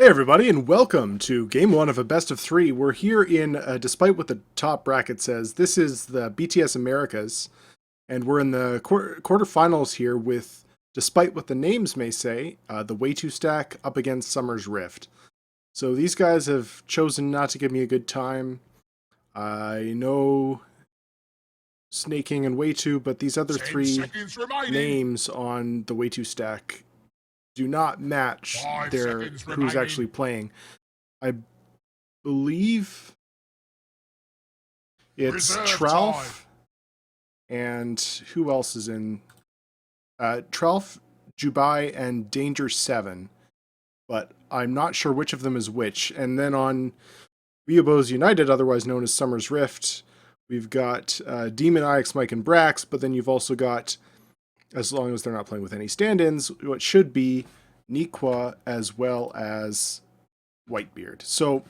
Hey everybody, and welcome to Game 1 of a Best of 3. We're here in, despite what the top bracket says, this is the BTS Americas, and we're in the quarterfinals here with, despite what the names may say, the Wayto stack up against Summer's Rift. So these guys have chosen not to give me a good time. I know Snaking and Wayto, but these other 10 three seconds remaining. names on the Wayto stack do not match 5 their seconds who's actually remaining. playing. I believe it's Reserve time. Tralf and who else is in? Tralf, Jubai, and Danger 7. But I'm not sure which of them is which. And then on Weeaboos United, otherwise known as Summer's Rift, we've got Demon, Ix, Mike, and Brax. But then you've also got, as long as they're not playing with any stand-ins, what should be Niqua as well as Whitebeard. So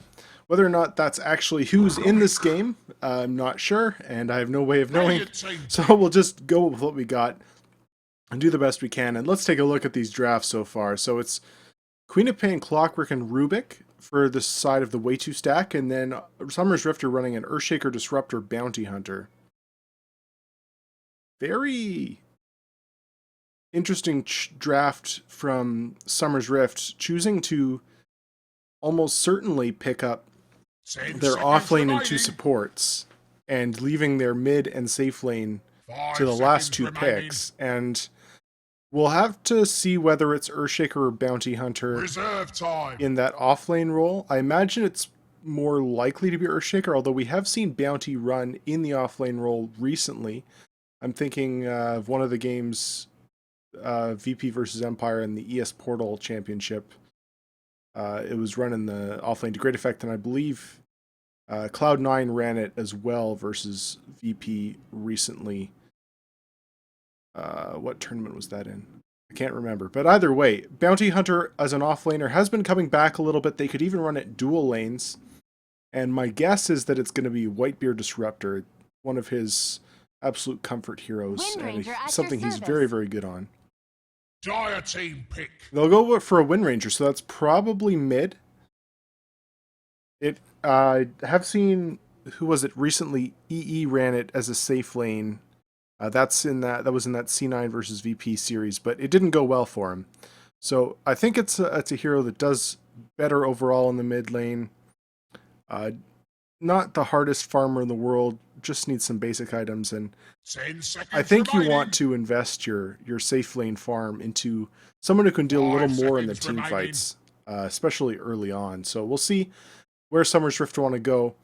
whether or not that's actually who's in this game, I'm not sure, and I have no way of knowing. Brilliant team. So we'll just go with what we got and do the best we can. And let's take a look at these drafts so far. So it's Queen of Pain, Clockwork, and Rubik for the side of the Wayto stack, and then Summer's Rift are running an Earthshaker, Disruptor, Bounty Hunter. Very interesting draft from Summer's Rift, choosing to almost certainly pick up 10 their seconds off lane and remaining. two supports and leaving their mid and safe lane 5 to the last seconds two remaining. picks. And we'll have to see whether it's Earthshaker or Bounty Hunter Reserve time. in that off lane role. I imagine it's more likely to be Earthshaker, although we have seen Bounty run in the off lane role recently. I'm thinking of one of the games, VP versus Empire in the ES Portal Championship. It was run in the offlane to great effect, and I believe Cloud9 ran it as well versus VP recently. What tournament was that in? I can't remember. But either way, Bounty Hunter as an offlaner has been coming back a little bit. They could even run it dual lanes. And my guess is that it's going to be Whitebeard Disruptor, one of his absolute comfort heroes, and something he's very, very good on. Dire team pick. They'll go for a Wind Ranger, so that's probably mid. I have seen, who was it recently? EE ran it as a safe lane. That was in that C9 versus VP series, but it didn't go well for him. So I think it's a hero that does better overall in the mid lane. Not the hardest farmer in the world, just needs some basic items, and 10 seconds I think remaining. you want to invest your safe lane farm into someone who can deal a little 5 more in the seconds team remaining. fights, especially early on. So we'll see where Summer's Rift want to go.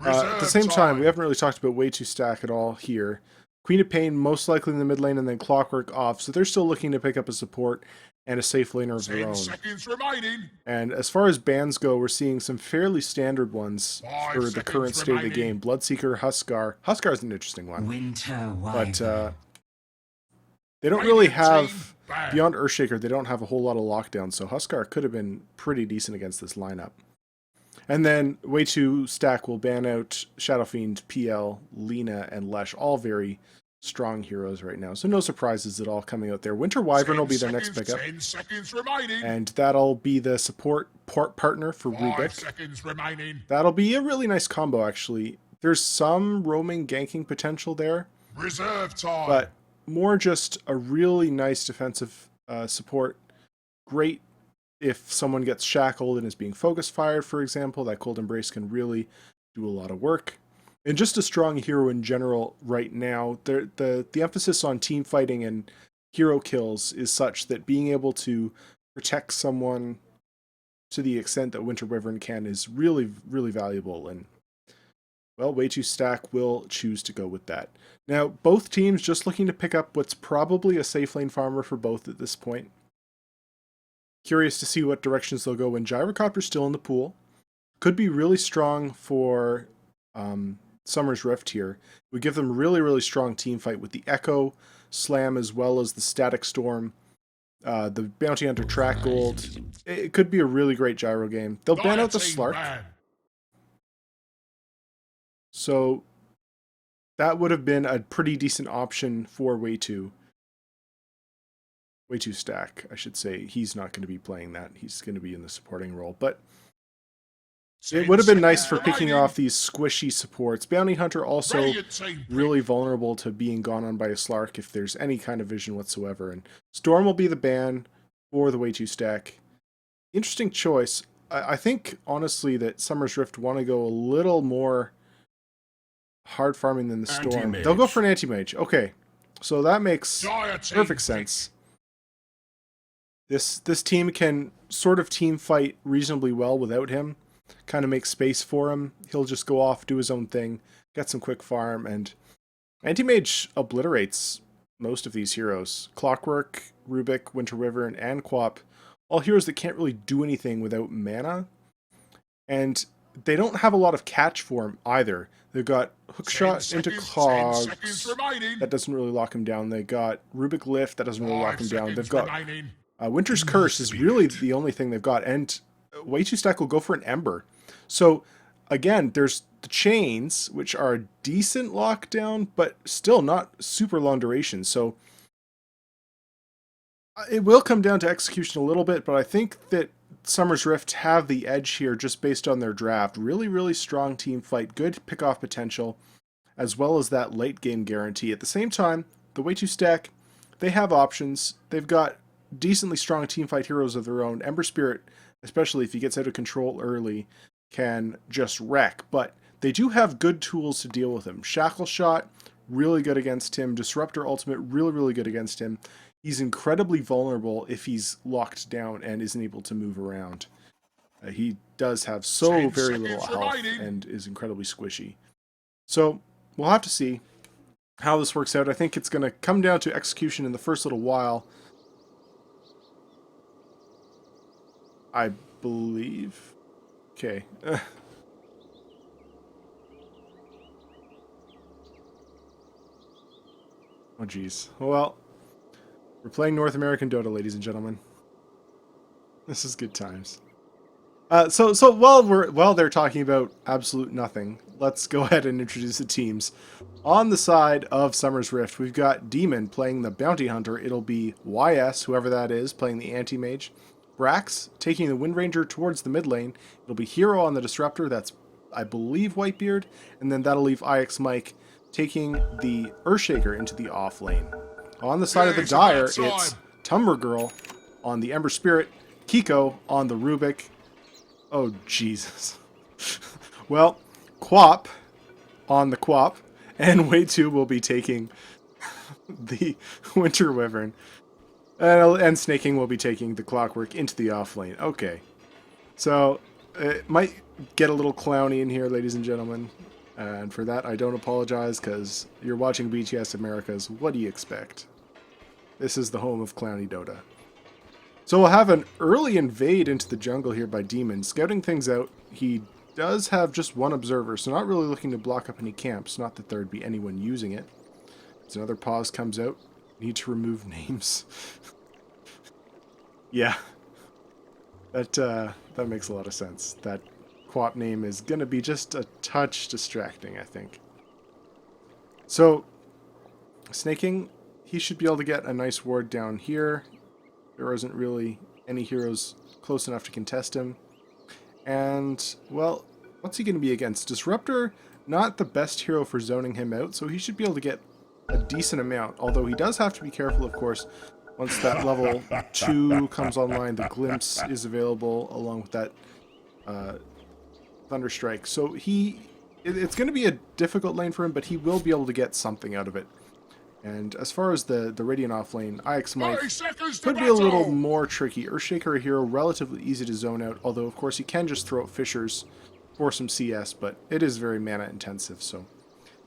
At the same time, we haven't really talked about Wayto stack at all here. Queen of Pain most likely in the mid lane, and then Clockwork off. So they're still looking to pick up a support and a safe laner of their 10 own. seconds remaining. And as far as bans go, we're seeing some fairly standard ones 5 for the seconds current state of the remaining. game. Bloodseeker, Huskar. Huskar is an interesting one. Winter But Wyvern. they don't really Radiant have, team banned. beyond Earthshaker, they don't have a whole lot of lockdown. So Huskar could have been pretty decent against this lineup. And then Wayto stack will ban out Shadowfiend, PL, Lina, and Lesh. All very strong heroes right now. So no surprises at all coming out there. Winter Wyvern will be their next pickup. 10 seconds remaining. And that'll be the support partner for 5 Rubik. seconds remaining. That'll be a really nice combo, actually. There's some roaming ganking potential there, Reserve time. but more just a really nice defensive support. Great if someone gets shackled and is being focus fired, for example. That Cold Embrace can really do a lot of work. And just a strong hero in general right now. The emphasis on team fighting and hero kills is such that being able to protect someone to the extent that Winter Wyvern can is really, really valuable. And, well, Wayto stack will choose to go with that. Now, both teams just looking to pick up what's probably a safe lane farmer for both at this point. Curious to see what directions they'll go when Gyrocopter's still in the pool. Could be really strong for Summer's Rift here. We give them really, really strong team fight with the Echo Slam as well as the Static Storm, the Bounty Hunter Track Gold. It could be a really great Gyro game. They'll ban out the Slark. So that would have been a pretty decent option for Wayto. Wayto stack, I should say. He's not going to be playing that. He's going to be in the supporting role. But it 10 would have been nice seconds for picking remaining. off these squishy supports. Bounty Hunter also Brilliant team pick. really vulnerable to being gone on by a Slark if there's any kind of vision whatsoever. And Storm will be the ban for the Wayto stack. Interesting choice. I think, honestly, that Summer's Rift want to go a little more hard farming than the Storm. Anti-mage. They'll go for an Anti-Mage. Okay. So that makes Dire team perfect pick. sense. This team can sort of team fight reasonably well without him. Kind of make space for him. He'll just go off, do his own thing, get some quick farm, and Anti-Mage obliterates most of these heroes. Clockwork, Rubik, Winter Wyvern, and Quap. All heroes that can't really do anything without mana. And they don't have a lot of catch for him either. They've got Hookshot into 10 Cogs. seconds remaining. That doesn't really lock him down. They got Rubik Lift. That doesn't really lock 5 him down. They've seconds got remaining. Winter's Curse is really the only thing they've got. And Wayto stack will go for an Ember. So, again, there's the Chains, which are a decent lockdown, but still not super long duration. So, it will come down to execution a little bit, but I think that Summer's Rift have the edge here just based on their draft. Really, really strong team fight, good pick-off potential, as well as that late game guarantee. At the same time, the Wayto stack, they have options. They've got decently strong teamfight heroes of their own. Ember Spirit, especially if he gets out of control early, can just wreck. But they do have good tools to deal with him. Shackle Shot, really good against him. Disruptor Ultimate, really, really good against him. He's incredibly vulnerable if he's locked down and isn't able to move around. He does have so 10 very little seconds health remaining. and is incredibly squishy. So we'll have to see how this works out. I think it's going to come down to execution in the first little while. I believe. Okay. Oh, geez. Well, we're playing North American Dota, ladies and gentlemen. This is good times. So while they're talking about absolute nothing, let's go ahead and introduce the teams. On the side of Summer's Rift, we've got Demon playing the Bounty Hunter. It'll be YS, whoever that is, playing the Anti-Mage. Brax taking the Wind Ranger towards the mid lane. It'll be Hero on the Disruptor. That's, I believe, Whitebeard. And then that'll leave IX Mike taking the Earthshaker into the off lane. On the side of the Dire, it's Tumber Girl on the Ember Spirit. Kiko on the Rubik. Oh, Jesus. Well, Quap on the Quap, and Wayto will be taking the Winter Wyvern. And Snaking will be taking the Clockwork into the off lane. Okay. So, it might get a little clowny in here, ladies and gentlemen. And for that, I don't apologize, because you're watching BTS Americas. What do you expect? This is the home of clowny Dota. So we'll have an early invade into the jungle here by Demon. Scouting things out, he does have just one observer, so not really looking to block up any camps. Not that there'd be anyone using it. As another pause comes out, need to remove names. Yeah. That makes a lot of sense. That Quap name is going to be just a touch distracting, I think. So, Snaking, he should be able to get a nice ward down here. There isn't really any heroes close enough to contest him. And, well, what's he going to be against? Disruptor, not the best hero for zoning him out, so he should be able to get a decent amount. Although he does have to be careful, of course, once that level 2 comes online. The Glimpse is available along with that Thunderstrike. So it's going to be a difficult lane for him, but he will be able to get something out of it. And as far as the Radiant off lane, IX Mike could be a little more tricky. Earthshaker, a hero relatively easy to zone out, although of course he can just throw out Fissures for some CS, but it is very mana intensive. So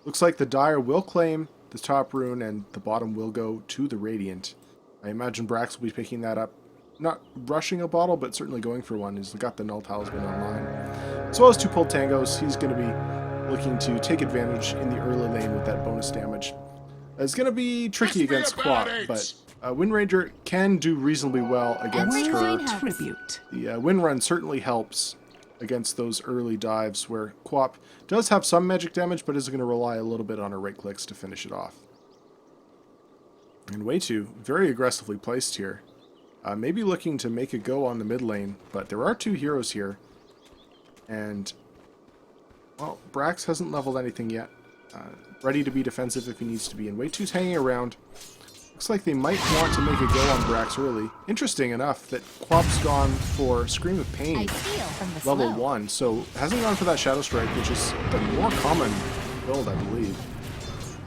looks like the Dire will claim the top rune and the bottom will go to the Radiant. I imagine Brax will be picking that up. Not rushing a bottle, but certainly going for one. He's got the Null Talisman online. As well as 2 pulled tangos, he's going to be looking to take advantage in the early lane with that bonus damage. It's going to be tricky against Quap, but Wind Ranger can do reasonably well against her. The Wind Run certainly helps against those early dives where Quap does have some magic damage, but is going to rely a little bit on her right clicks to finish it off. And Wayto, very aggressively placed here. Maybe looking to make a go on the mid lane, but there are 2 heroes here. And, well, Brax hasn't leveled anything yet. Ready to be defensive if he needs to be. And Wayto's hanging around. Looks like they might want to make a go on Brax early. Interesting enough that Quap's gone for Scream of Pain, level 1. So, hasn't gone for that Shadow Strike, which is the more common build, I believe.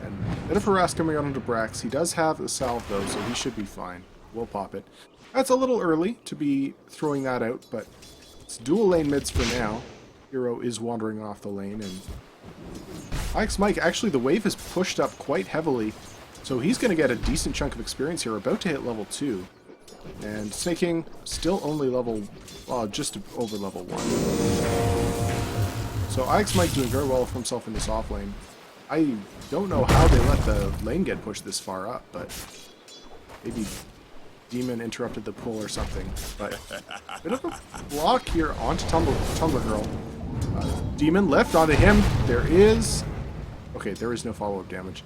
And a bit of harass coming out onto Brax. He does have a salve, though, so he should be fine. We'll pop it. That's a little early to be throwing that out, but it's dual lane mids for now. Hero is wandering off the lane, and Ike's Mike, actually the wave has pushed up quite heavily, so he's going to get a decent chunk of experience here, about to hit level 2. And Snaking, still only level, well, just over level 1. So Ike's Mike doing very well for himself in this off lane. I don't know how they let the lane get pushed this far up, but maybe Demon interrupted the pull or something. But a bit of a block here onto Tumblr Girl. Demon lift onto him. There is... Okay, there is no follow-up damage.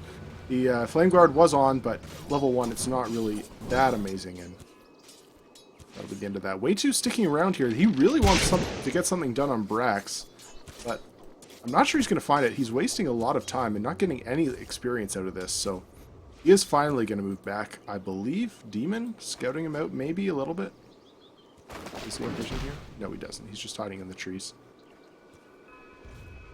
The Flame Guard was on, but level 1, it's not really that amazing, and that'll be the end of that. Wayto sticking around here. He really wants to get something done on Brax, but I'm not sure he's going to find it. He's wasting a lot of time and not getting any experience out of this, so he is finally going to move back. I believe Demon scouting him out maybe a little bit. Does he have vision here? No, he doesn't. He's just hiding in the trees.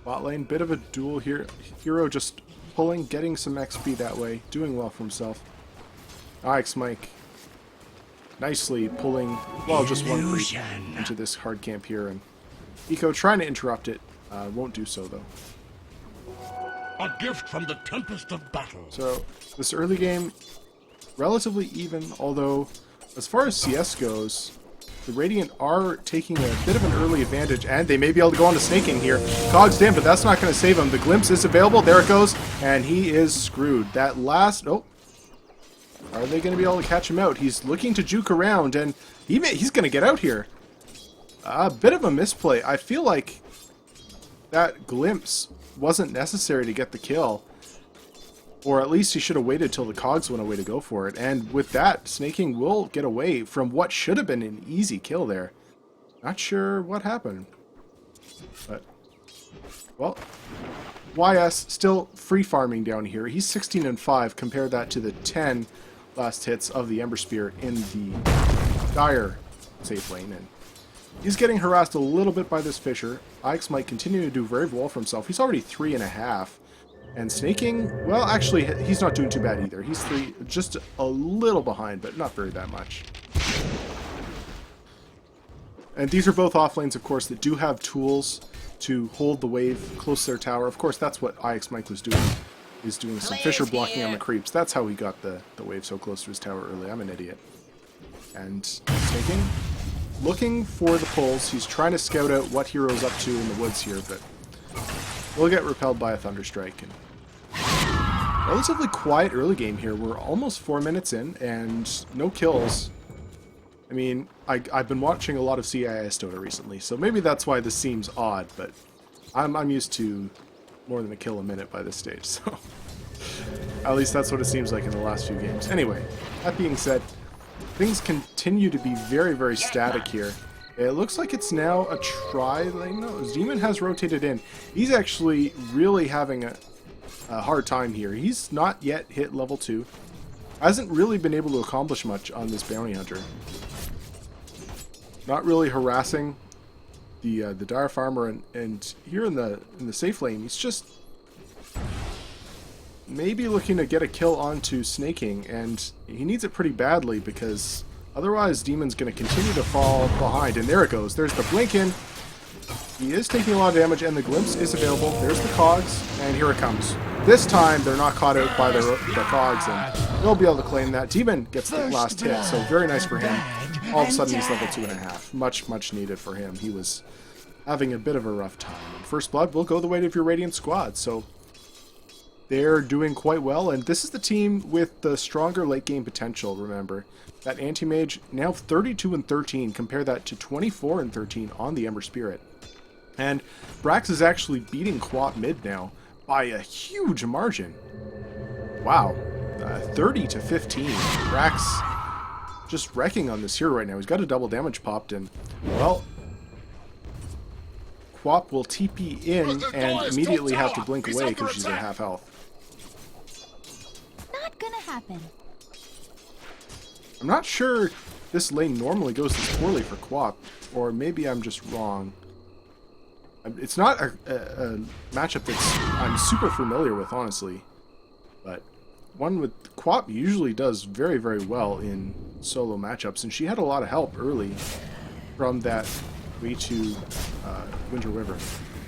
Bot lane, bit of a duel here. Hero just pulling, getting some XP that way, doing well for himself. Ike's Mike nicely pulling, well, just one creep into this hard camp here, and Eco trying to interrupt it. Won't do so, though. A gift from the tempest of battle. So, this early game, relatively even, although, as far as CS goes, the Radiant are taking a bit of an early advantage, and they may be able to go on to Snaking here. Cogs in, but that's not going to save him. The Glimpse is available. There it goes, and he is screwed. That last... Oh. Are they going to be able to catch him out? He's looking to juke around, and he's going to get out here. A bit of a misplay. I feel like that Glimpse wasn't necessary to get the kill. Or at least he should have waited till the Cogs went away to go for it. And with that, Snaking will get away from what should have been an easy kill there. Not sure what happened. But, well, YS still free farming down here. He's 16 and 5. Compare that to the 10 last hits of the Ember Spirit in the Dire safe lane. And he's getting harassed a little bit by this Fisher. Ike's might continue to do very well for himself. He's already 3.5. And Snaking, well, actually, he's not doing too bad either. He's 3, just a little behind, but not very that much. And these are both off lanes, of course, that do have tools to hold the wave close to their tower. Of course, that's what IX Mike was doing, is doing some Fisher blocking on the creeps. That's how he got the wave so close to his tower early. I'm an idiot. And Snaking, looking for the pulls. He's trying to scout out what hero's up to in the woods here, but we'll get repelled by a Thunderstrike. And relatively quiet early game here. We're almost 4 minutes in, and no kills. I mean, I've been watching a lot of CIS Dota recently, so maybe that's why this seems odd, but I'm used to more than a kill a minute by this stage, so at least that's what it seems like in the last few games. Anyway, that being said, things continue to be very, very static here. It looks like it's now a tri-lane. No, Demon has rotated in. He's actually really having a hard time here. He's not yet hit level 2. Hasn't really been able to accomplish much on this bounty hunter. Not really harassing the Dire Farmer, and here in the safe lane, he's just maybe looking to get a kill onto Snaking, and he needs it pretty badly because otherwise Demon's going to continue to fall behind. And there it goes. There's the blink in. He is taking a lot of damage, and the Glimpse is available. There's the Cogs, and here it comes. This time, they're not caught out by the Cogs, and they'll be able to claim that. Demon gets the last hit, so very nice for him. All of a sudden, he's level 2.5. Much, much needed for him. He was having a bit of a rough time. And First Blood will go the way of your Radiant squad, so they're doing quite well. And this is the team with the stronger late-game potential, remember. That Anti-Mage, now 32 and 13. Compare that to 24 and 13 on the Ember Spirit. And Brax is actually beating Quap mid now by a huge margin. Wow. 30 to 15. Rax just wrecking on this hero right now. He's got a double damage popped, and, well, Quap will TP in and immediately have to blink away because she's at half health. Not gonna happen. I'm not sure this lane normally goes this poorly for Quap, or maybe I'm just wrong. It's not a matchup that I'm super familiar with, honestly, but one with Quap usually does very, very well in solo matchups, and she had a lot of help early from that Wayto Winter Wyvern.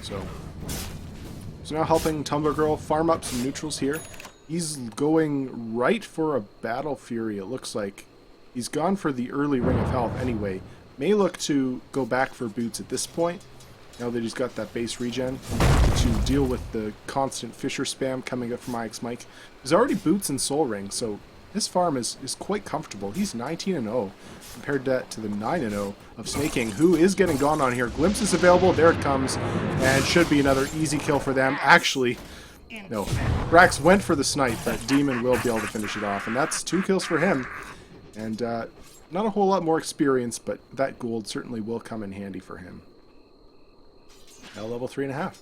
So now helping Tumblr Girl farm up some neutrals here. He's going right for a Battle Fury, it looks like. He's gone for the early Ring of Health anyway. May look to go back for boots at this point, now that he's got that base regen, to deal with the constant Fisher spam coming up from IX Mike. There's already boots and Soul Ring, so his farm is quite comfortable. He's 19-0 compared to the 9-0 of Snaking, who is getting gone on here. Glimpse is available, there it comes, and should be another easy kill for them. Actually, no. Rax went for the snipe, but Demon will be able to finish it off, and that's 2 kills for him. And not a whole lot more experience, but that gold certainly will come in handy for him. Now level 3.5.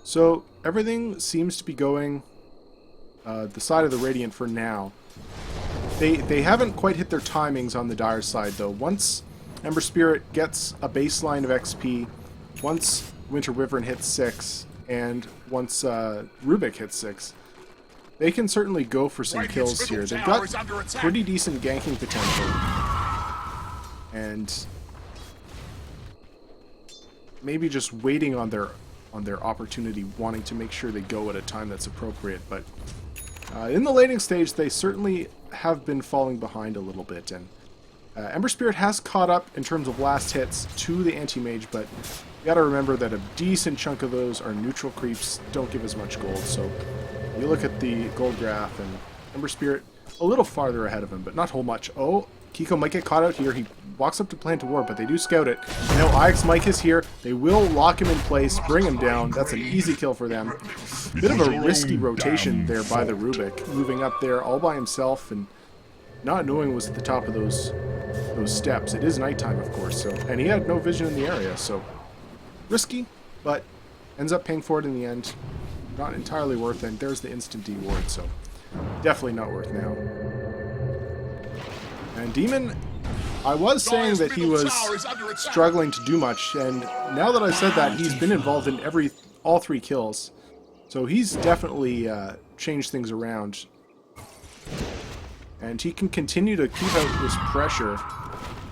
So everything seems to be going the side of the Radiant for now. They haven't quite hit their timings on the Dire side, though. Once Ember Spirit gets a baseline of XP, once Winter Wyvern hits 6, and once Rubik hits 6, they can certainly go for some kills here. They've got pretty decent ganking potential. And maybe just waiting on their opportunity, wanting to make sure they go at a time that's appropriate. But in the laning stage, they certainly have been falling behind a little bit. And Ember Spirit has caught up in terms of last hits to the Anti-Mage, but you gotta remember that a decent chunk of those are neutral creeps, don't give as much gold. So you look at the gold graph, and Ember Spirit a little farther ahead of him, but not whole much. Oh, Kiko might get caught out here. He walks up to plan to war, but they do scout it. Now IX Mike is here. They will lock him in place, bring him down. That's an easy kill for them. Bit of a risky rotation there by the Rubik, moving up there all by himself and not knowing was at the top of those steps. It is nighttime, of course, so, and he had no vision in the area, so risky, but ends up paying for it in the end. Not entirely worth it. There's the instant reward, so definitely not worth now. And Demon, I was saying that he was struggling to do much, and now that I said that, he's been involved in all 3 kills. So he's definitely changed things around. And he can continue to keep out this pressure,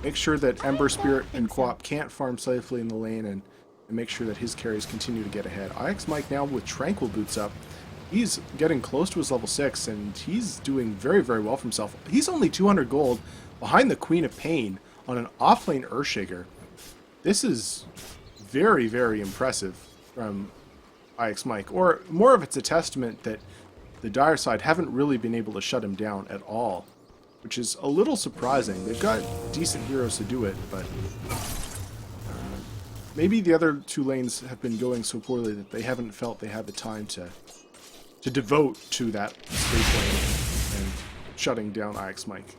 make sure that Ember Spirit and Quap can't farm safely in the lane, and make sure that his carries continue to get ahead. IX Mike now with Tranquil boots up. He's getting close to his level 6, and he's doing very, very well for himself. He's only 200 gold behind the Queen of Pain on an offlane Earthshaker. This is very, very impressive from IX Mike. Or more of it's a testament that the Dire side haven't really been able to shut him down at all, which is a little surprising. They've got decent heroes to do it, but maybe the other 2 lanes have been going so poorly that they haven't felt they had the time to devote to that space lane and shutting down IX Mike.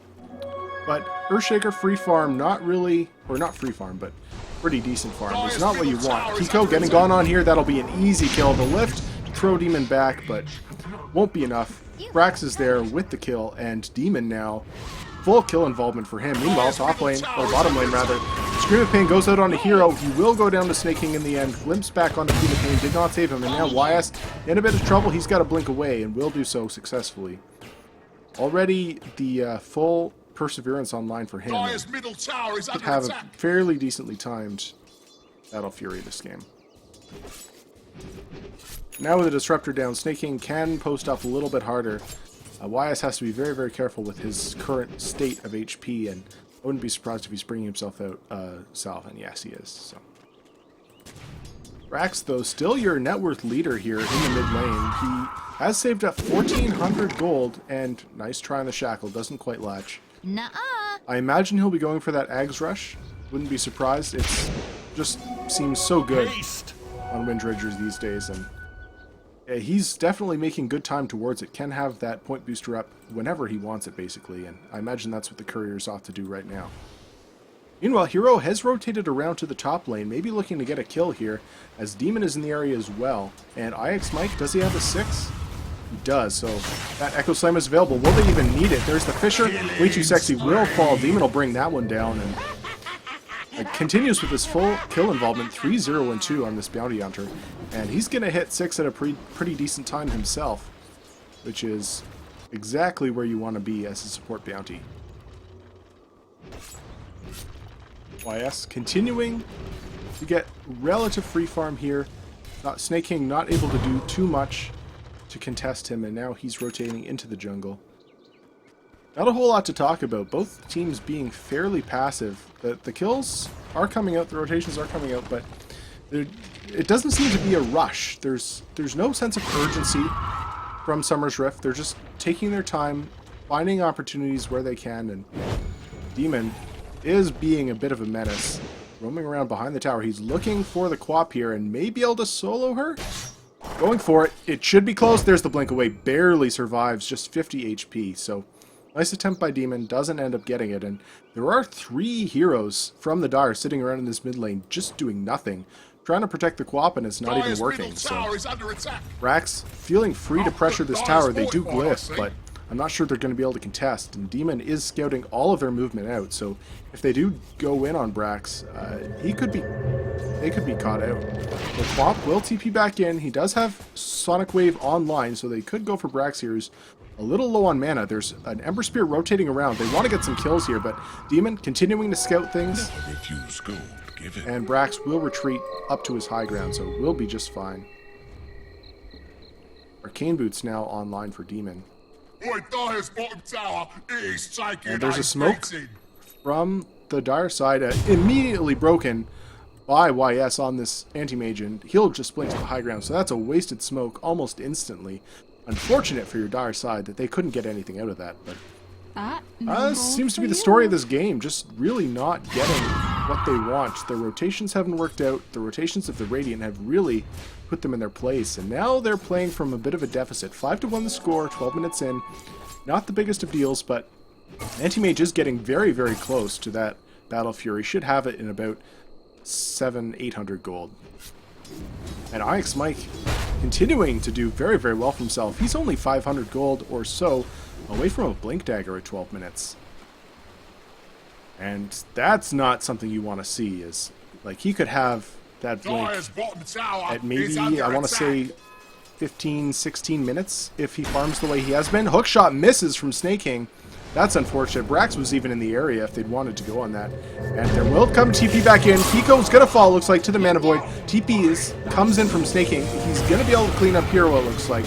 But Earthshaker free farm, not really, or not free farm, but pretty decent farm. It's not what you want. Kiko getting gone on here, that'll be an easy kill. The lift to throw Demon back, but won't be enough. Brax is there with the kill, and Demon now full kill involvement for him. Meanwhile, top lane, or bottom lane rather, Scream of Pain goes out on a hero. He will go down to Snaking in the end. Glimpse back onto Queen of Pain, did not save him, and now YS in a bit of trouble. He's got to blink away, and will do so successfully. Already the full Perseverance online for him. Could have a fairly decently timed Battle Fury this game. Now with the Disruptor down, Snaking can post up a little bit harder. YS has to be very, very careful with his current state of HP, and I wouldn't be surprised if he's bringing himself out salve, and yes, he is. So. Rax, though, still your net worth leader here in the mid lane. He has saved up 1,400 gold, and nice try on the Shackle, doesn't quite latch. Nuh-uh. I imagine he'll be going for that Ags Rush. Wouldn't be surprised. It just seems so good on Windridgers these days, and He's definitely making good time towards it. Can have that point booster up whenever he wants it, basically, and I imagine that's what the couriers ought to do right now. Meanwhile, Hero has rotated around to the top lane, maybe looking to get a kill here, as Demon is in the area as well. And IX Mike, does he have a 6? He does, so that Echo Slam is available. Will they even need it? There's the Fisher. Way too sexy. Will fall. Demon will bring that one down, and continues with his full kill involvement, 3-0-2 on this Bounty Hunter. And he's going to hit 6 at a pretty decent time himself, which is exactly where you want to be as a support bounty. YS continuing to get relative free farm here. Snake King not able to do too much to contest him, and now he's rotating into the jungle. Not a whole lot to talk about. Both teams being fairly passive. The kills are coming out, the rotations are coming out, but it doesn't seem to be a rush. There's no sense of urgency from Summer's Rift. They're just taking their time, finding opportunities where they can, and Demon is being a bit of a menace. Roaming around behind the tower. He's looking for the Quap here and may be able to solo her. Going for it. It should be close. There's the blink away. Barely survives. Just 50 HP. So nice attempt by Demon. Doesn't end up getting it. And there are 3 heroes from the Dire sitting around in this mid lane just doing nothing. Trying to protect the Quap, and it's not even working. So Brax feeling free to pressure this tower. They do glyph, but I'm not sure they're going to be able to contest. And Demon is scouting all of their movement out. So if they do go in on Brax, they could be caught out. The Quap will TP back in. He does have Sonic Wave online, so they could go for Brax here. He's a little low on mana. There's an Ember Spear rotating around. They want to get some kills here, but Demon continuing to scout things. And Brax will retreat up to his high ground, so we'll be just fine. Arcane Boots now online for Demon. And there's a smoke from the Dire side, immediately broken by YS on this anti-mage, and he'll just blink to the high ground, so that's a wasted smoke almost instantly. Unfortunate for your Dire side that they couldn't get anything out of that, but seems to be the story of this game, just really not getting what they want. Their rotations haven't worked out. The rotations of the Radiant have really put them in their place, and now they're playing from a bit of a deficit. 5-1 the score, 12 minutes in. Not the biggest of deals, but Anti-Mage is getting very, very close to that Battle Fury. Should have it in about 700-800 gold. And IX Mike continuing to do very, very well for himself. He's only 500 gold or so away from a Blink Dagger at 12 minutes. And that's not something you want to see, is like he could have that blink at maybe, I want to say, 15-16 minutes if he farms the way he has been. Hookshot misses from Snake King. That's unfortunate. Brax was even in the area if they'd wanted to go on that. And there will come TP back in. Kiko's going to fall, looks like, to the Mana Void. TP comes in from Snake King. He's going to be able to clean up Hero, it looks like.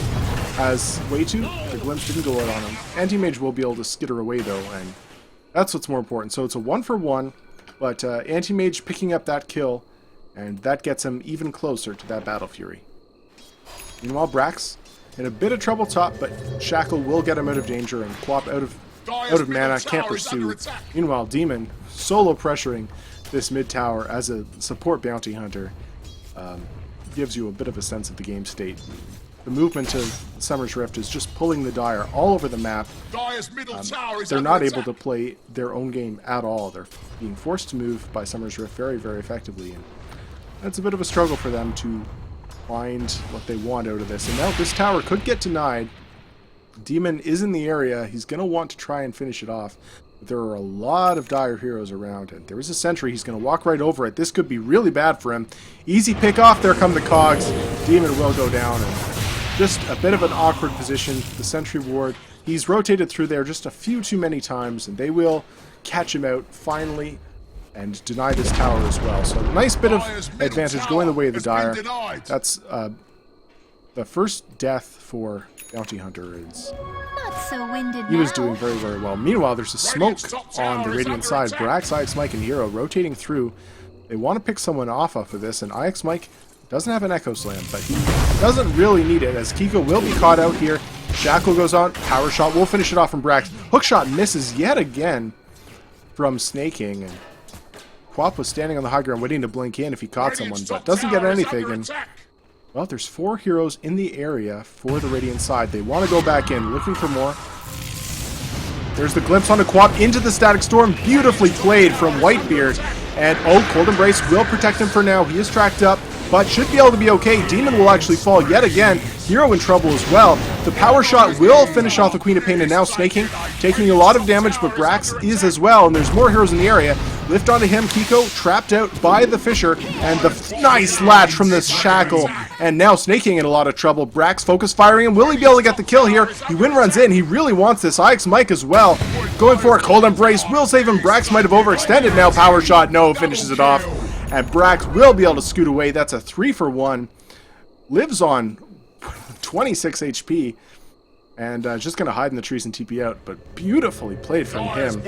As Wayto, the glimpse didn't go out on him. Anti-Mage will be able to skitter away, though, and that's what's more important. So it's a 1-for-1, but Anti-Mage picking up that kill, and that gets him even closer to that Battle Fury. Meanwhile, Brax in a bit of trouble top, but Shackle will get him out of danger, and Quap out of mana, can't pursue. Meanwhile, Demon solo pressuring this mid tower as a support bounty hunter gives you a bit of a sense of the game state. The movement of Summer's Rift is just pulling the Dire all over the map. They're not able to play their own game at all. They're being forced to move by Summer's Rift very, very effectively. And that's a bit of a struggle for them to find what they want out of this. And now this tower could get denied. Demon is in the area. He's going to want to try and finish it off. But there are a lot of Dire heroes around, and there is a sentry. He's going to walk right over it. This could be really bad for him. Easy pick off. There come the cogs. Demon will go down, and just a bit of an awkward position. The sentry ward, he's rotated through there just a few too many times, and they will catch him out finally and deny this tower as well. So nice bit of advantage going the way of the Dire. That's the first death for Bounty Hunter. He was doing very, very well. Meanwhile, there's a smoke on the Radiant side. Brax, IX Mike, and Hero rotating through. They want to pick someone off of this, and IX Mike doesn't have an Echo Slam, but he doesn't really need it, as Kiko will be caught out here. Shackle goes on. Power Shot will finish it off from Brax. Hookshot misses yet again from Snake King, and Quap was standing on the high ground waiting to blink in if he caught someone, but doesn't get anything. And Well, there's 4 heroes in the area for the Radiant side. They want to go back in, looking for more. There's the glimpse on the quad into the Static Storm. Beautifully played from Whitebeard. And, oh, Cold Embrace will protect him for now. He is tracked up, but should be able to be okay. Demon will actually fall yet again. Hero in trouble as well. The power shot will finish off the Queen of Pain, and now Snaking taking a lot of damage, but Brax is as well, and there's more heroes in the area. Lift onto him, Kiko trapped out by the Fisher, and the nice latch from this Shackle, and now Snaking in a lot of trouble. Brax focus firing, and will he be able to get the kill here? He win runs in, he really wants this. IX Mike as well, going for a Cold Embrace, will save him. Brax might have overextended now, power shot, no, finishes it off. And Brax will be able to scoot away. That's a 3-for-1. Lives on 26 HP. And just going to hide in the trees and TP out. But beautifully played from him.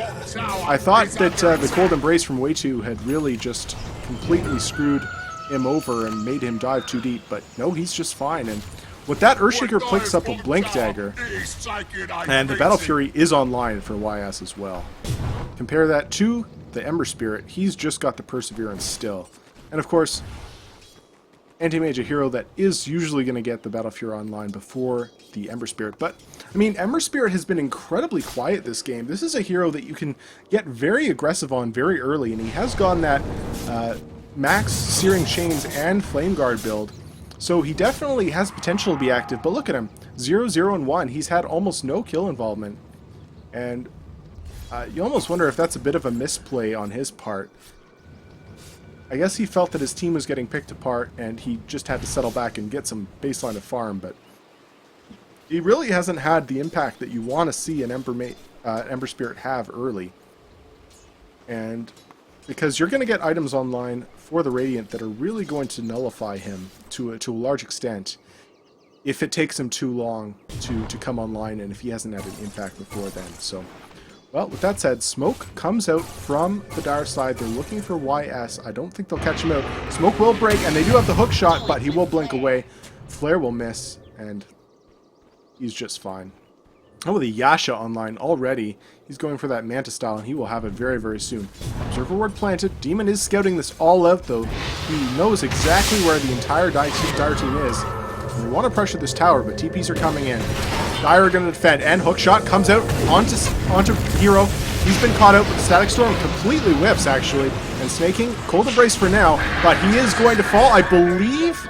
I thought that the Cold Embrace from Wayto had really just completely screwed him over and made him dive too deep. But no, he's just fine. And with that, Earthshaker picks up a Blink Dagger. And the Battle Fury is online for YS as well. Compare that to the Ember Spirit. He's just got the Perseverance still. And of course, Anti-Mage, a hero that is usually going to get the Battle Fury online before the Ember Spirit. But, I mean, Ember Spirit has been incredibly quiet this game. This is a hero that you can get very aggressive on very early, and he has gone that max Searing Chains and Flame Guard build. So he definitely has potential to be active, but look at him. 0, 0, and 1. He's had almost no kill involvement. And you almost wonder if that's a bit of a misplay on his part. I guess he felt that his team was getting picked apart and he just had to settle back and get some baseline of farm, but he really hasn't had the impact that you want to see an Ember Spirit have early. And because you're going to get items online for the Radiant that are really going to nullify him to a large extent if it takes him too long to come online and if he hasn't had an impact before then. So, well, with that said, Smoke comes out from the Dire side. They're looking for YS. I don't think they'll catch him out. Smoke will break, and they do have the hook shot, but he will blink away. Flare will miss, and he's just fine. Oh, the Yasha online already. He's going for that Manta style, and he will have it very, very soon. Observer ward planted. Demon is scouting this all out, though. He knows exactly where the entire Dire team is. And they want to pressure this tower, but TPs are coming in. Dire are going to defend, and Hookshot comes out onto Hero. He's been caught out, but the Static Storm completely whips, actually. And Snaking, Cold Embrace for now, but he is going to fall. I believe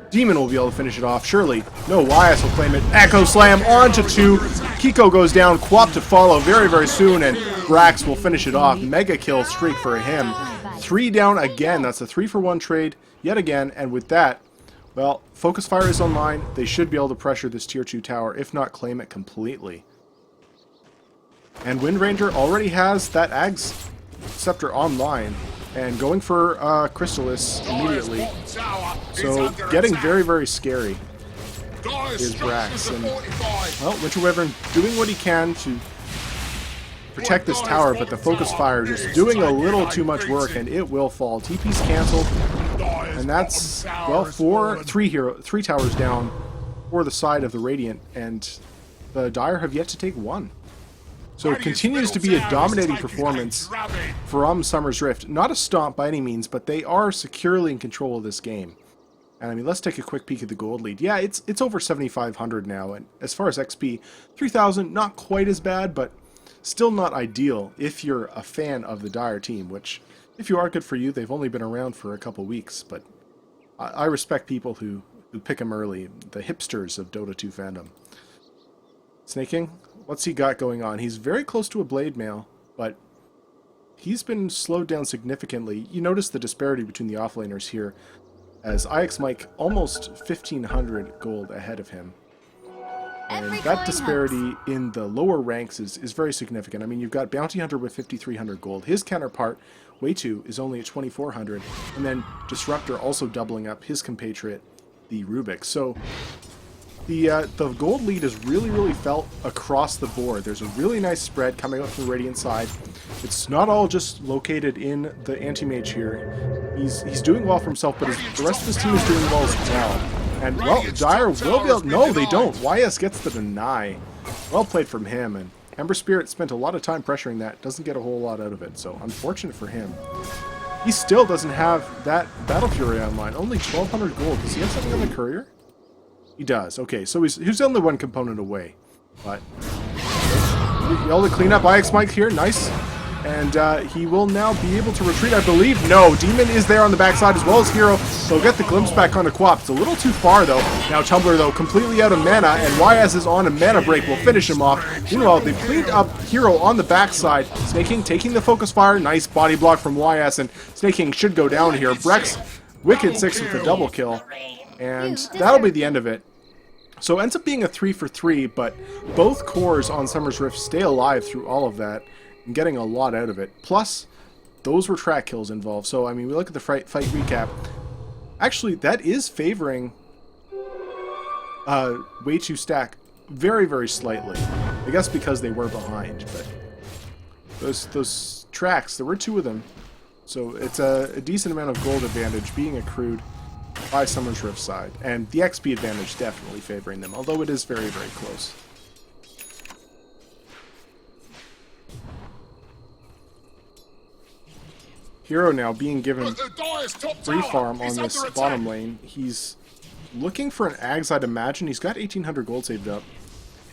Demon will be able to finish it off, surely. No, YS will claim it. Echo Slam onto 2. Kiko goes down, Quap to follow very, very soon, and Brax will finish it off. Mega kill streak for him. 3 down again. That's a 3-for-1 trade yet again, and with that, well, Focus Fire is online. They should be able to pressure this Tier 2 tower, if not claim it completely. And Wind Ranger already has that Ag's Scepter online, and going for Crystallis immediately. So, getting very, very scary is Brax. And, well, Winter Wyvern doing what he can to protect this tower, but the Focus Fire just doing a little too much work, and it will fall. TP's canceled. And that's, well, 3 towers down for the side of the Radiant, and the Dire have yet to take 1. So it continues to be a dominating performance from Summer's Rift. Not a stomp by any means, but they are securely in control of this game. And I mean, let's take a quick peek at the gold lead. Yeah, it's over 7,500 now, and as far as XP, 3,000, not quite as bad, but still not ideal if you're a fan of the Dire team, which, if you are, good for you. They've only been around for a couple weeks, but I respect people who pick them early, the hipsters of Dota 2 fandom. Snaking, what's he got going on? He's very close to a Blade Mail, but he's been slowed down significantly. You notice the disparity between the offlaners here, as IX Mike almost 1,500 gold ahead of him. And that disparity in the lower ranks is very significant. I mean, you've got Bounty Hunter with 5,300 gold. His counterpart, Wayto, is only at 2,400. And then Disruptor also doubling up his compatriot, the Rubik. So the gold lead is really, really felt across the board. There's a really nice spread coming up from the Radiant side. It's not all just located in the Anti-Mage here. He's doing well for himself, but the rest of his team is doing well as well. And, well, Dire will be able... No, they don't. YS gets the deny. Well played from him, and Ember Spirit spent a lot of time pressuring that. Doesn't get a whole lot out of it, so unfortunate for him. he still doesn't have that Battle Fury online. Only 1,200 gold. Does he have something on the Courier? He does. Okay, so he's only one component away. But all the cleanup. IX Mike here. Nice. And he will now be able to retreat, I believe. No, Demon is there on the backside as well as Hero. They'll get the glimpse back onto Quap. It's a little too far, though. Now Tumbler, though, completely out of mana, and YS is on a mana break. Will finish him off. Meanwhile, they've cleaned up Hero on the backside. Snake King taking the focus fire. Nice body block from YS, and Snake King should go down here. Brex, Wicked 6 with the double kill. And that'll be the end of it. So it ends up being a 3 for 3, but both cores on Summer's Rift stay alive through all of that. And getting a lot out of it. Plus, those were track kills involved. So, I mean, we look at the fight recap. Actually, that is favoring Wayto stack very, very slightly. I guess because they were behind. But those tracks, there were 2 of them. So it's a decent amount of gold advantage being accrued by Summer's Rift side. And the XP advantage definitely favoring them, although it is very, very close. Hero now being given free farm on this bottom lane. He's looking for an Ags, I'd imagine. He's got 1,800 gold saved up.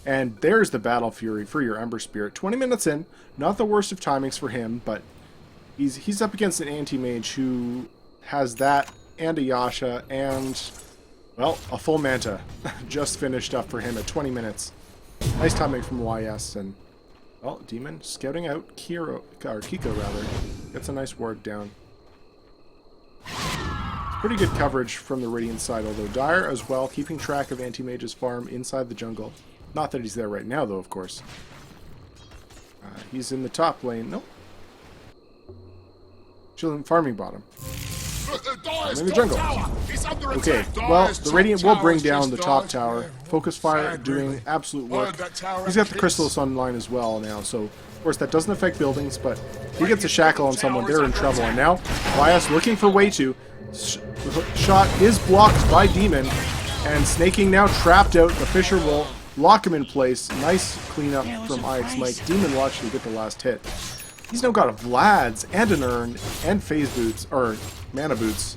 And there's the Battle Fury for your Ember Spirit. 20 minutes in, not the worst of timings for him, but he's up against an anti-mage who has that and a Yasha and, well, a full Manta. Just finished up for him at 20 minutes. Nice timing from YS, and well, Demon scouting out Kiko rather. Gets a nice ward down. Pretty good coverage from the Radiant side, although Dire as well, keeping track of Anti-Mage's farm inside the jungle. Not that he's there right now, though, of course. He's in the top lane. Nope. Chilling, farming bottom. I'm in the jungle. Okay, well, the Radiant will bring down the top tower. Focus Fire doing absolute work. He's got the Chrysalis online as well now, so of course that doesn't affect buildings, but if he gets a shackle on someone, they're in trouble. And now, YS looking for Wayto. Shot is blocked by Demon, and Snake King now trapped out. The Fisher will lock him in place. Nice cleanup from IX Mike. Demon will actually get the last hit. He's now got a Vlad's and an Urn and Phase Boots, or Mana Boots.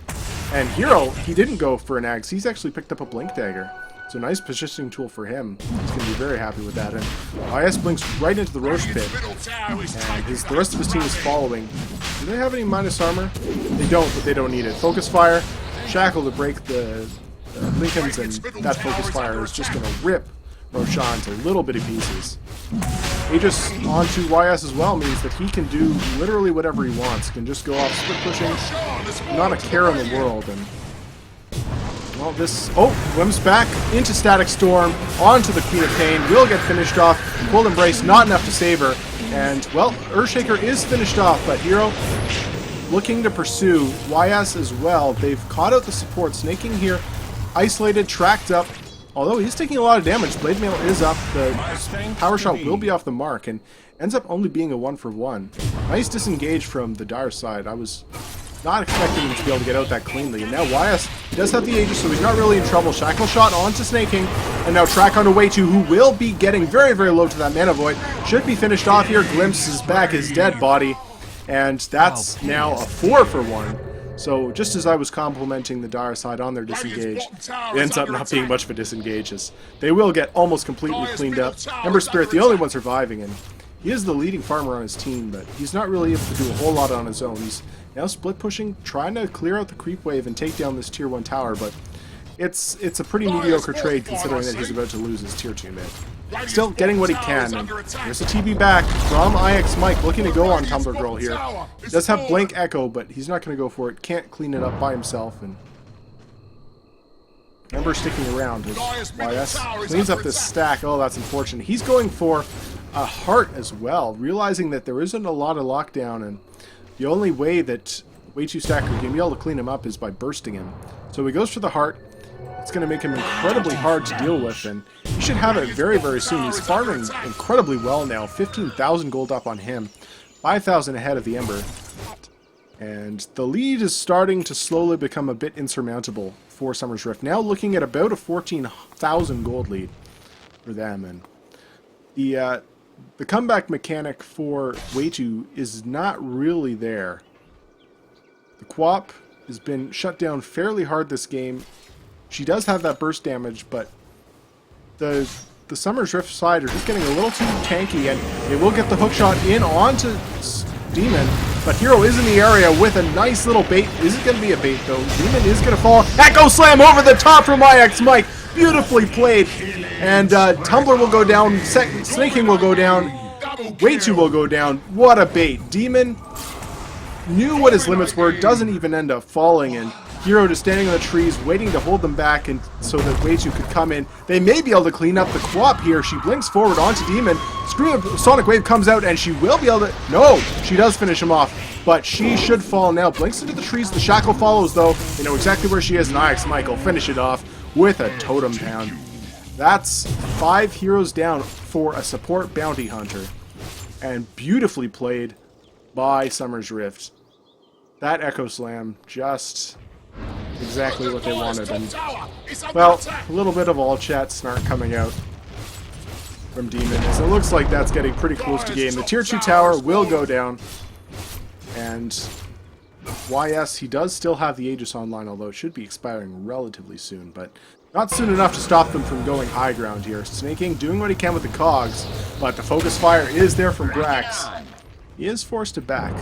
And Hero, he didn't go for an Axe. He's actually picked up a Blink Dagger. So nice positioning tool for him. He's going to be very happy with that. And IS blinks right into the Roche Pit. And the rest of his team is following. Do they have any minus armor? They don't, but they don't need it. Focus Fire, Shackle to break the Lincolns, and that Focus Fire is just going to rip Roshan to little bitty pieces. Aegis onto YS as well means that he can do literally whatever he wants. He can just go off split pushing, not a care in the world. And well, this Wim's back into Static Storm onto the Queen of Pain. Will get finished off. Cold Embrace not enough to save her. And well, Earthshaker is finished off, but Hero looking to pursue YS as well. They've caught out the support. Snake King here, isolated, tracked up. Although he's taking a lot of damage, Blade Mail is up, the Power Shot will be off the mark, and ends up only being a 1-for-1. Nice disengage from the Dire side. I was not expecting him to be able to get out that cleanly. And now YS, he does have the Aegis, so he's not really in trouble. Shackle Shot onto Snake King, and now track onto Wayto, who will be getting very, very low to that Mana Void. Should be finished off here. Glimpses back his dead body, and that's now a 4-for-1. So just as I was complimenting the Dire side on their disengage, it ends up not being much of a disengage, as they will get almost completely cleaned up. Ember Spirit, the only one surviving, and he is the leading farmer on his team, but he's not really able to do a whole lot on his own. He's now split pushing, trying to clear out the creep wave and take down this tier 1 tower, but it's a pretty mediocre trade considering that he's about to lose his tier 2 mid. Still getting what he can, and there's a TB back from IX Mike, looking to go on Tumbler Girl here. He does have Blink Echo, but he's not going to go for it. Can't clean it up by himself, and Ember sticking around as YS cleans up this stack. Oh, that's unfortunate. He's going for a heart as well, realizing that there isn't a lot of lockdown, and the only way that Wayto Stacker can be able to clean him up is by bursting him. So he goes for the heart. It's going to make him incredibly hard to deal with, and he should have it very, very soon. He's farming incredibly well now. 15,000 gold up on him. 5,000 ahead of the Ember. And the lead is starting to slowly become a bit insurmountable for Summer's Rift. Now looking at about a 14,000 gold lead for them. And the comeback mechanic for Wayto is not really there. The Quap has been shut down fairly hard this game. She does have that burst damage, but the Summer's Rift side are just getting a little too tanky, and they will get the hook shot in onto Demon, but Hero is in the area with a nice little bait. Is it going to be a bait, though? Demon is going to fall. Echo Slam over the top from IX Mike. Beautifully played. And Tumbler will go down. Snaking will go down. Wayto will go down. What a bait. Demon knew what his limits were, doesn't even end up falling, and Hero just standing on the trees waiting to hold them back and so that Wayto could come in. They may be able to clean up the Quap here. She blinks forward onto Demon. Scream of Sonic Wave comes out and she will be able to... No! She does finish him off, but she should fall now. Blinks into the trees. The Shackle follows though. They know exactly where she is, and IX Michael finish it off with a Totem Down. That's 5 heroes down for a support bounty hunter. And beautifully played by Summer's Rift. That Echo Slam, just exactly what they wanted. And, well, a little bit of all chat snark coming out from Demon, as it looks like that's getting pretty close to game. The Tier 2 tower will go down, and YS, he does still have the Aegis online, although it should be expiring relatively soon, but not soon enough to stop them from going high ground here. Snaking doing what he can with the cogs, but the focus fire is there from Brax. He is forced to back.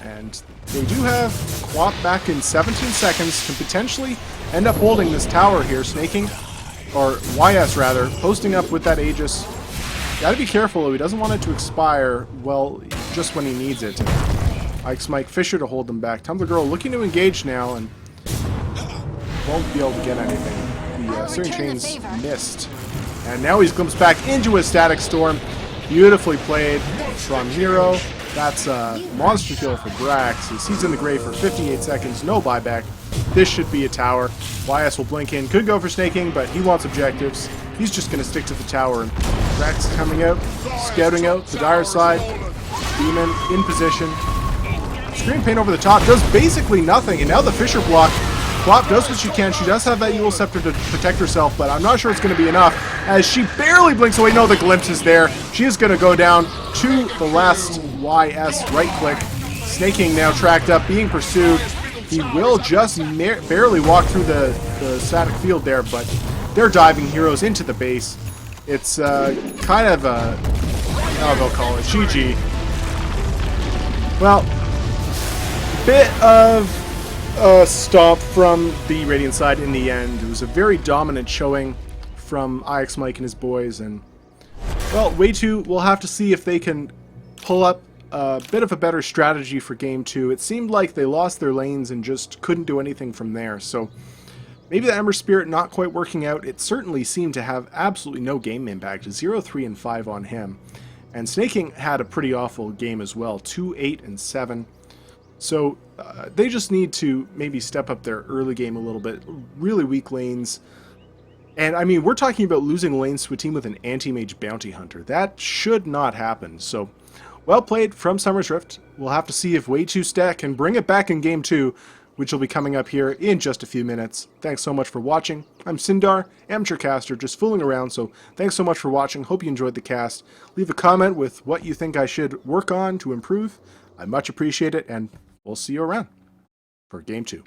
And they do have Quap back in 17 seconds to potentially end up holding this tower here. Snaking, or YS rather, posting up with that Aegis. Gotta be careful though, he doesn't want it to expire, well, just when he needs it. IX Mike Fisher to hold them back. Tumblr Girl looking to engage now and won't be able to get anything. The Searing Chains missed. And now he glimpsed back into a Static Storm. Beautifully played from Hero. That's a monster kill for Brax. He's in the grave for 58 seconds, no buyback. This should be a tower. YS will blink in, could go for Snaking, but he wants objectives. He's just going to stick to the tower. And Brax coming out, scouting out the dire side. Demon in position. Screen Paint over the top does basically nothing, and now the Fisher block. Quap does what she can. She does have that Yule Scepter to protect herself, but I'm not sure it's going to be enough as she barely blinks away. No, the glimpse is there. She is going to go down to the last YS right click. Snaking now tracked up, being pursued. He will just barely walk through the static field there, but they're diving heroes into the base. It's kind of a, how they'll call it, GG. Well, bit of a stomp from the Radiant side in the end. It was a very dominant showing from IX Mike and his boys, and well, Wayto will have to see if they can pull up a bit of a better strategy for game 2. It seemed like they lost their lanes and just couldn't do anything from there, so maybe the Ember Spirit not quite working out. It certainly seemed to have absolutely no game impact. 0, 3, and 5 on him. And Snaking had a pretty awful game as well. 2, 8, and 7. So they just need to maybe step up their early game a little bit. Really weak lanes. And I mean, we're talking about losing lanes to a team with an anti-mage bounty hunter. That should not happen. So, well played from Summer's Rift. We'll have to see if Wayto Stack can bring it back in game 2, which will be coming up here in just a few minutes. Thanks so much for watching. I'm Sindar, amateur caster, just fooling around, so thanks so much for watching. Hope you enjoyed the cast. Leave a comment with what you think I should work on to improve. I much appreciate it, and we'll see you around for game 2.